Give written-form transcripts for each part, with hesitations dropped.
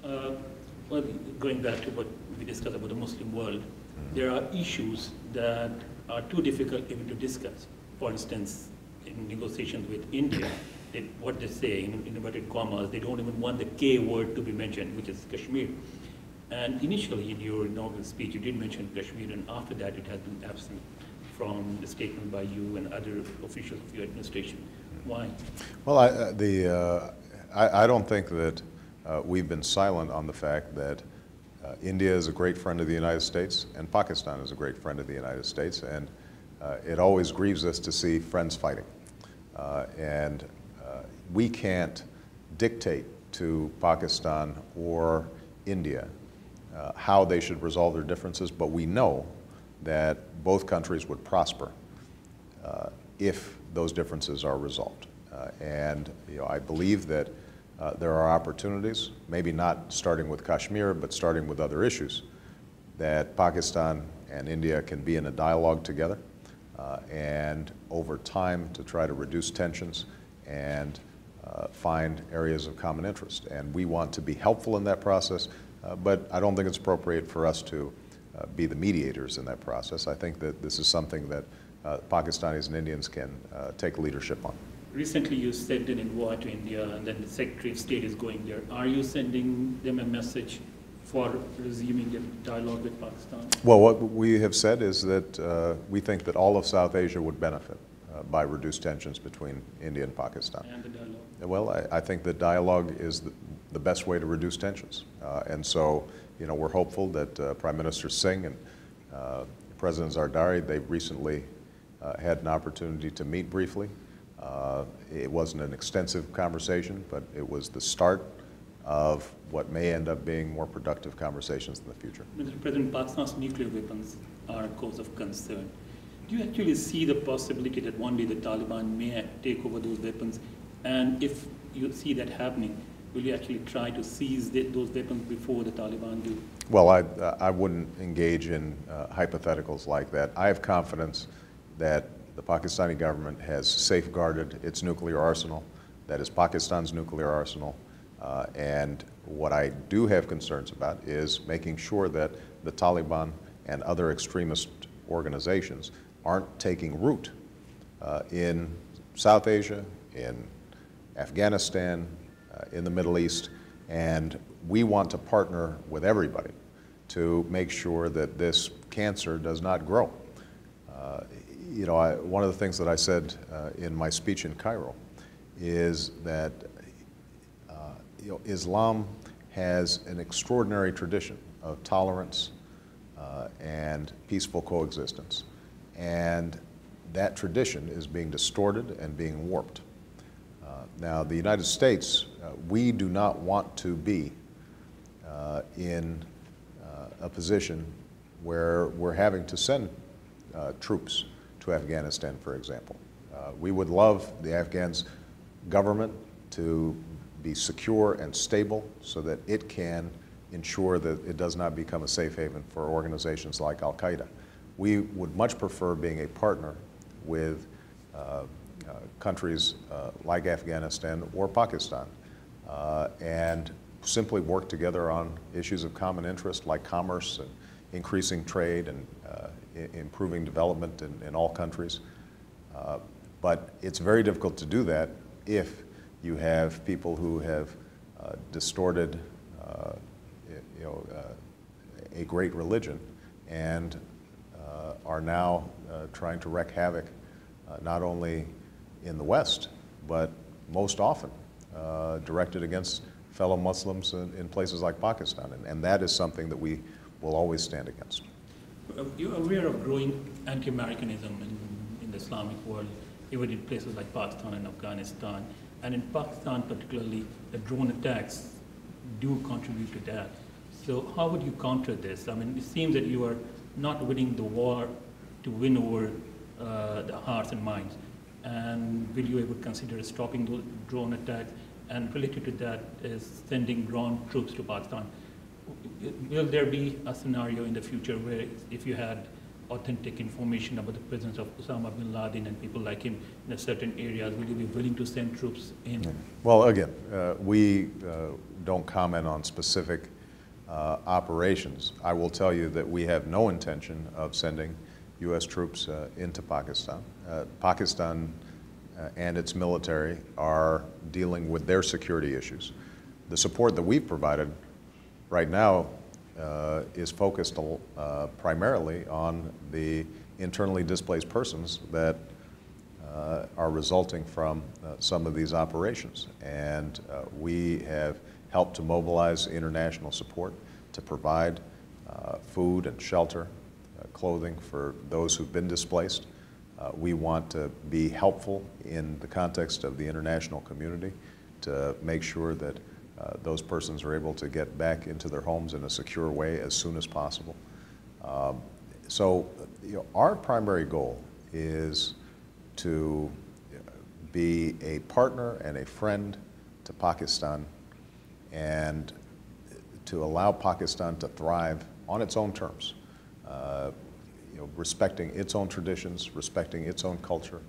Uh, well, going back to what we discussed about the Muslim world, there are issues that are too difficult even to discuss. For instance, in negotiations with India, what they say in inverted commas, they don't even want the K word to be mentioned, which is Kashmir. And initially in your inaugural speech, you did mention Kashmir, and after that it has been absent from the statement by you and other officials of your administration. Why? Well, I don't think that we've been silent on the fact that India is a great friend of the United States and Pakistan is a great friend of the United States, and it always grieves us to see friends fighting. And we can't dictate to Pakistan or India how they should resolve their differences, but we know that both countries would prosper if those differences are resolved. And I believe that there are opportunities, maybe not starting with Kashmir, but starting with other issues, that Pakistan and India can be in a dialogue together and over time to try to reduce tensions and find areas of common interest. And we want to be helpful in that process, but I don't think it's appropriate for us to be the mediators in that process. I think that this is something that Pakistanis and Indians can take leadership on. Recently you sent an envoy to India, and then the Secretary of State is going there. Are you sending them a message for resuming the dialogue with Pakistan? Well, what we have said is that we think that all of South Asia would benefit by reduced tensions between India and Pakistan. And the dialogue? Well, I think that dialogue is the best way to reduce tensions. And so, we're hopeful that Prime Minister Singh and President Zardari, they recently had an opportunity to meet briefly. It wasn't an extensive conversation, but it was the start of what may end up being more productive conversations in the future. Mr. President, Pakistan's nuclear weapons are a cause of concern. Do you actually see the possibility that one day the Taliban may take over those weapons? And if you see that happening, will you actually try to seize those weapons before the Taliban do? Well, I wouldn't engage in hypotheticals like that. I have confidence that the Pakistani government has safeguarded its nuclear arsenal, that is Pakistan's nuclear arsenal, and what I do have concerns about is making sure that the Taliban and other extremist organizations aren't taking root in South Asia, in Afghanistan, in the Middle East, and we want to partner with everybody to make sure that this cancer does not grow. One of the things that I said in my speech in Cairo is that Islam has an extraordinary tradition of tolerance and peaceful coexistence. And that tradition is being distorted and being warped. Now, the United States, we do not want to be in a position where we're having to send troops to Afghanistan, for example. We would love the Afghan government to be secure and stable so that it can ensure that it does not become a safe haven for organizations like Al-Qaeda. We would much prefer being a partner with countries like Afghanistan or Pakistan and simply work together on issues of common interest like commerce and increasing trade and improving development in all countries. But it's very difficult to do that if you have people who have distorted a great religion and are now trying to wreak havoc not only in the West, but most often directed against fellow Muslims in places like Pakistan. And that is something that we will always stand against. You're aware of growing anti-Americanism in the Islamic world, even in places like Pakistan and Afghanistan. And in Pakistan particularly, the drone attacks do contribute to that. So how would you counter this? I mean, it seems that you are not winning the war to win over the hearts and minds. And will you ever consider stopping those drone attacks? And related to that is sending ground troops to Pakistan. Will there be a scenario in the future where if you had authentic information about the presence of Osama bin Laden and people like him in a certain areas, will you be willing to send troops in? Well, again, we don't comment on specific operations. I will tell you that we have no intention of sending U.S. troops into Pakistan. Pakistan and its military are dealing with their security issues. The support that we've provided right now is focused primarily on the internally displaced persons that are resulting from some of these operations. And we have helped to mobilize international support to provide food and shelter, clothing for those who've been displaced. We want to be helpful in the context of the international community to make sure that those persons are able to get back into their homes in a secure way as soon as possible. So our primary goal is to be a partner and a friend to Pakistan and to allow Pakistan to thrive on its own terms, respecting its own traditions, respecting its own culture.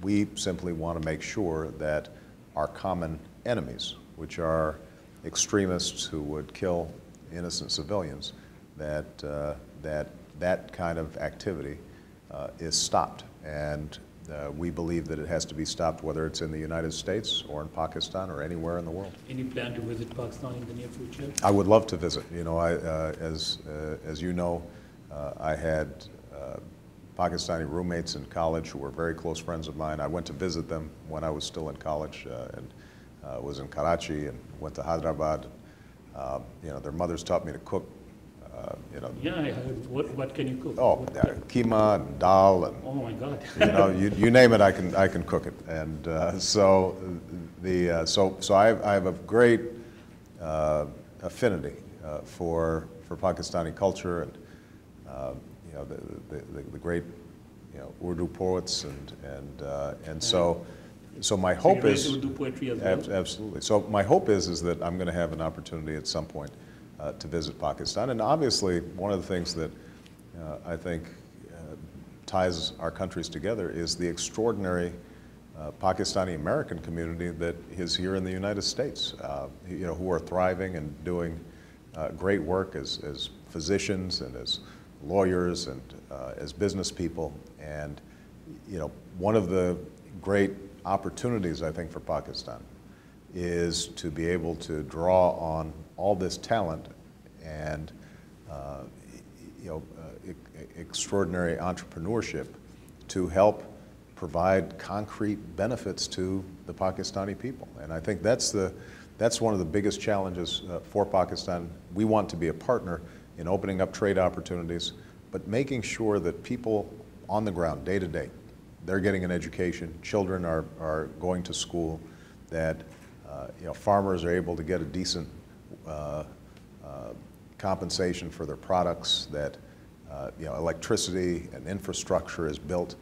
We simply want to make sure that our common enemies, which are extremists who would kill innocent civilians, that kind of activity is stopped. And we believe that it has to be stopped, whether it's in the United States or in Pakistan or anywhere in the world. Any plan to visit Pakistan in the near future? I would love to visit. As you know, I had Pakistani roommates in college who were very close friends of mine. I went to visit them when I was still in college and was in Karachi and went to Hyderabad. Their mothers taught me to cook. Yeah, I heard. What can you cook? Oh, keema and dal and. Oh my God. You name it, I can cook it. And so I have a great affinity for Pakistani culture and the great Urdu poets and so my hope is Urdu poetry as well? Absolutely. So my hope is that I'm going to have an opportunity at some point to visit Pakistan. And obviously, one of the things that I think ties our countries together is the extraordinary Pakistani American community that is here in the United States, who are thriving and doing great work as physicians and as lawyers and as business people. And one of the great opportunities, I think, for Pakistan is to be able to draw on all this talent and extraordinary entrepreneurship to help provide concrete benefits to the Pakistani people. And I think that's one of the biggest challenges for Pakistan. We want to be a partner in opening up trade opportunities, but making sure that people on the ground, day to day, they're getting an education, children are going to school, that farmers are able to get a decent compensation for their products, that electricity and infrastructure is built,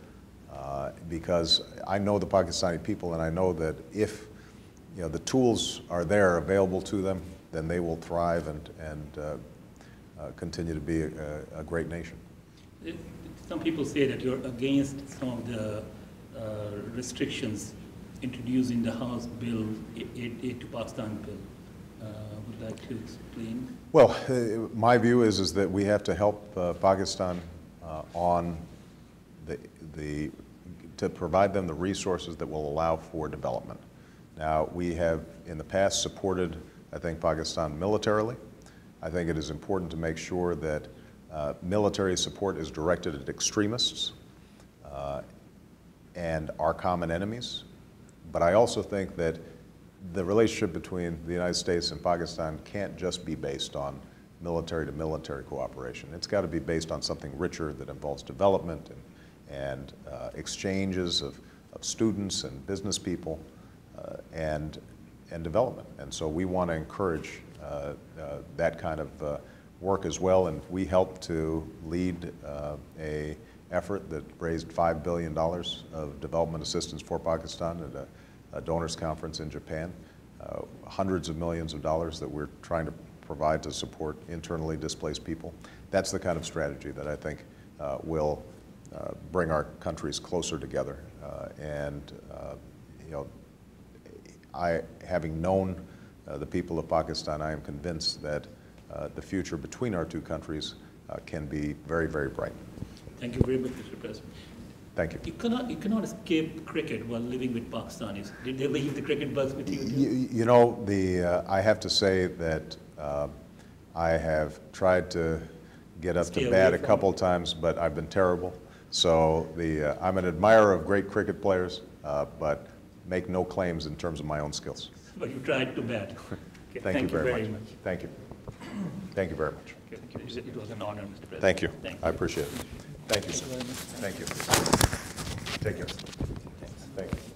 because I know the Pakistani people, and I know that if the tools are there available to them, then they will thrive and continue to be a great nation. Some people say that you're against some of the restrictions introduced in the House bill, Aid to Pakistan bill. Would you like to explain? Well, my view is that we have to help Pakistan on to provide them the resources that will allow for development. Now, we have in the past supported, I think, Pakistan militarily. I think it is important to make sure that military support is directed at extremists and our common enemies. But I also think that the relationship between the United States and Pakistan can't just be based on military to military cooperation. It's got to be based on something richer that involves development and exchanges of students and business people and development. And so we want to encourage that kind of work as well, and we helped to lead a effort that raised $5 billion of development assistance for Pakistan at a donors conference in Japan. Hundreds of millions of dollars that we're trying to provide to support internally displaced people. That's the kind of strategy that I think will bring our countries closer together. You know, having known the people of Pakistan, I am convinced that the future between our two countries can be very, very bright. Thank you very much, Mr. President. Thank you. You cannot escape cricket while living with Pakistanis. Did they leave the cricket buzz with you? You know, I have to say that I have tried to get up to bat a couple times, but I've been terrible. So I'm an admirer of great cricket players, but make no claims in terms of my own skills. But you tried to bat. Okay, thank you very much. Thank you. Thank you very much. Okay, it was an honor, Mr. President. Thank you. Thank you. I appreciate it. Thank you, sir. Thank you. Take care. Thank you.